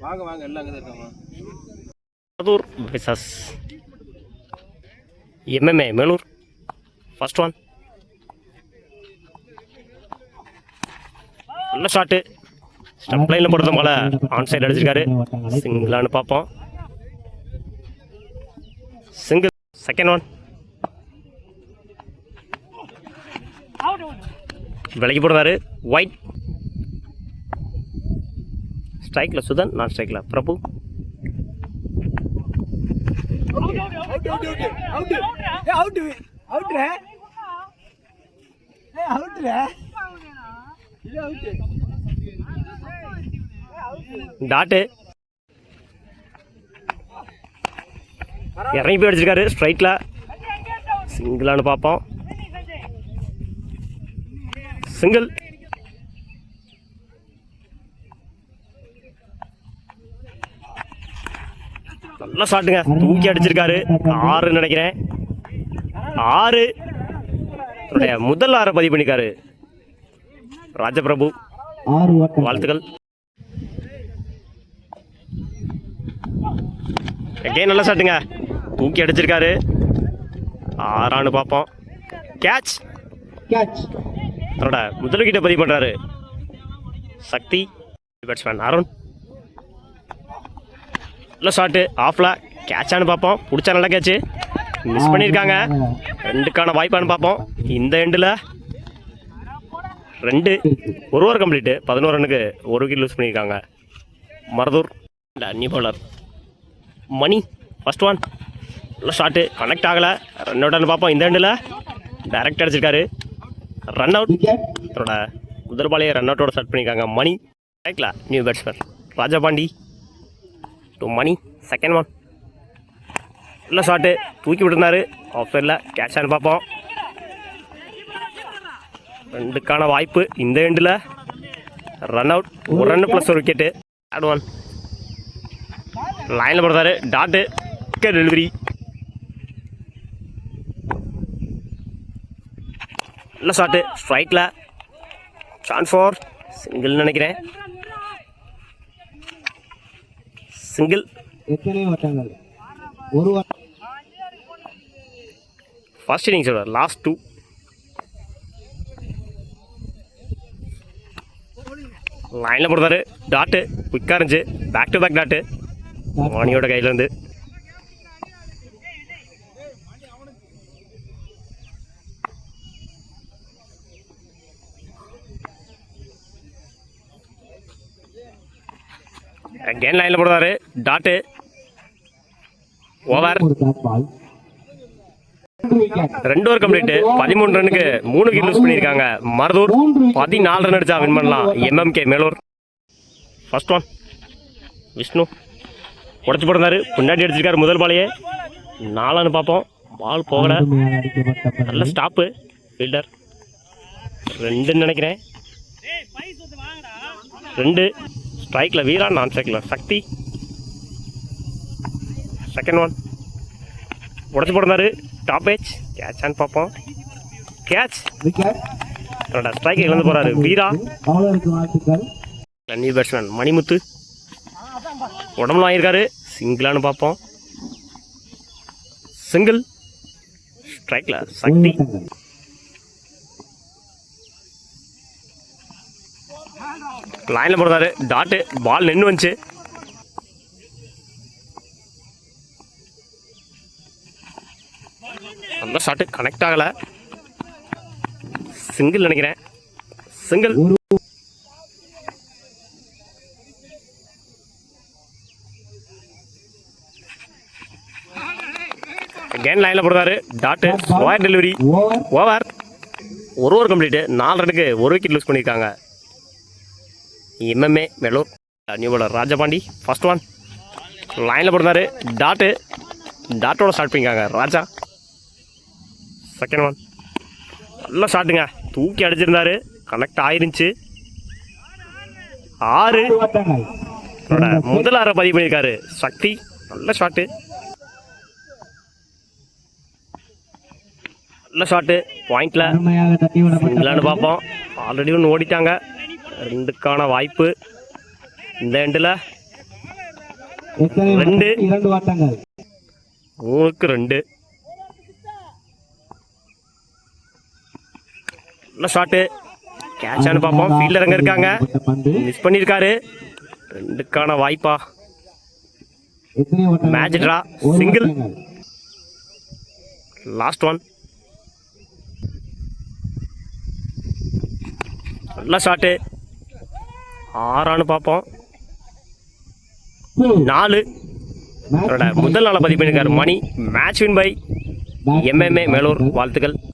வாங்க வாங்க எல்லாம் அங்கே தான் இருக்காங்க. Maruthur versus MMA Melur. First one நல்ல ஷாட்டு. ஸ்டெப் லைனில் போடுறது போல ஆன் சைடு அடிச்சிருக்காரு. சிங்கிளானு பார்ப்போம். சிங்கிள். செகண்ட் ஒன் விலைக்கு போடுறாரு. ஒயிட். ஸ்ட்ரைக்கில் சுதன், நான் ஸ்ட்ரைக்கில் பிரபு. டாட்டு இறங்கி போய் அடிச்சிருக்காரு ஸ்ட்ரைட்டில். சிங்கிளானு பார்ப்போம். சிங்கிள். நல்ல ஷாட்டுங்க, தூக்கி அடிச்சிருக்காரு. 6 நினைக்கிறேன். 6 முதல் 6 பதிவு பண்ணிருக்காரு ராஜபிரபு. வாழ்த்துக்கள். எகெயின் நல்ல ஷாட்டுங்க, தூக்கி அடிச்சிருக்காரு. 6 பார்ப்போம். கேட்ச். அவரோட முதல் விக்கெட்டை பதிவு பண்றாரு சக்தி. பேட்ஸ்மேன் அருண். நல்ல ஷாட்டு. ஆஃப்ல கேட்சானு பார்ப்போம். பிடிச்சா நல்ல கேட்சு. மிஸ் பண்ணியிருக்காங்க. 2க்கான வாய்ப்பானு பார்ப்போம். இந்த எண்டில் 2 ஒரு ஓவர் கம்ப்ளீட்டு. 11 ரன்னுக்கு 1 விக்கெட் லூஸ் பண்ணியிருக்காங்க Maruthur. New bowler Mani. First one நல்ல ஷாட்டு. கனெக்ட் ஆகலை. ரன் அவுட்டானு பார்ப்போம். இந்த எண்டில் டைரக்ட் அடிச்சிருக்காரு. Run out. அவரோட முதல் பாலையை ரன் அவுட்டோட ஸ்டார்ட் பண்ணியிருக்காங்க மணி. கேட்கல new batsman Rajapandi to Mani. Second one நல்ல ஷாட்டு. தூக்கி விட்டுருந்தாரு. ஆஃப் சைடில் கேட்சானு பார்ப்போம். 2க்கான வாய்ப்பு. இந்த எண்டில் run out. 1 run plus 1 wicket. Third one லைனில் போடுறாரு. Dot delivery. நல்ல ஷாட்டு. ஸ்ட்ரைக்கில் சான்ஸ் ஃபார் சிங்கிள் நினைக்கிறேன். சிங்கிள். ஃபர்ஸ்ட் இன்னிங்ஸோட லாஸ்ட் 2. லைனில் போடுறாரு. டாட்டு குயிக்காக இருந்துச்சு. பேக் டு பேக் டாட்டு மணியோட கையிலேருந்து. அகேன் லைனில் போடுறாரு. டாட்டு. ஓவர். 2 over complete. 13 ரன்னுக்கு 3 விக்கெட் லூஸ் பண்ணியிருக்காங்க மருதூர். 14 ரன் அடிச்சா வின் பண்ணலாம் MMK Melur. First one Vishnu உடச்சி போடுறாரு. பின்னாடி அடிச்சிருக்காரு முதல் பாலையே. 4 பார்ப்போம். பால் போகல. நல்ல ஸ்டாப்பு. ஃபீல்டர் 2 நினைக்கிறேன். 2 ஸ்ட்ரைக்கில் வீரா, நான் ஸ்ட்ரைக்கில் சக்தி. செகண்ட் ஒன் உடச்சி போடுறாரு. டாப் ஏஜ் கேட்சான்னு பார்ப்போம். கேட்ச். அவரோட ஸ்ட்ரைக்கை இழந்து போகிறாரு வீரா. நியூ பேட்ஸ்மேன் மணிமுத்து உடம்புல வாங்கியிருக்காரு. சிங்கிளானு பார்ப்போம். சிங்கிள். ஸ்ட்ரைக்கில் சக்தி. லைனில் போடுறாரு. டாட்டு. பால் நின்று வந்துச்சு. அந்த ஷாட்டு கனெக்ட் ஆகலை. சிங்கிள் நினைக்கிறேன். சிங்கிள். அகேன் லைனில் போடுறாரு. Dot. Slower delivery. Over. 1 over complete. 4 ரன்னுக்கு 1 விக்கெட் லூஸ் பண்ணியிருக்காங்க MMA Melur. New bowler Rajapandi. First one லைனில் போடுறாரு. டாட்டு. டாட்டோட ஸ்டார்ட் பண்ணியிருக்காங்க ராஜா. செகண்ட் ஒன் நல்ல ஷாட்டுங்க, தூக்கி அடிச்சிருந்தாரு. கனெக்ட் ஆயிருந்துச்சு. 6 முதல் 6 பதிவு பண்ணியிருக்காரு சக்தி. நல்ல ஷாட்டு. நல்ல ஷாட்டு. பாயிண்ட்ல இல்லைன்னு பார்ப்போம். ஆல்ரெடி ஒன்று ஓடிட்டாங்க. 2க்கான வாய்ப்பு. இந்த எண்டில் எத்தனை 2 2 ஓட்டங்கள் 3-2. நல்ல ஷாட்டு. கேட்சான்னு பார்ப்போம். ஃபீல்டர் அங்கே இருக்காங்க. பந்து மிஸ் பண்ணியிருக்காரு. 2க்கான வாய்ப்பா. எத்தனை ஓட்டங்கள் மேட்ச் ட்ரா. ஒரு சிங்கிள். ஓட்டங்கள். Last one. நல்ல ஷாட்டு. 6 பார்ப்போம். 4. அவரோட முதல் நாளை பதிவு பண்ணியிருக்காரு Mani. Match win by MMA Melur. வாழ்த்துக்கள்.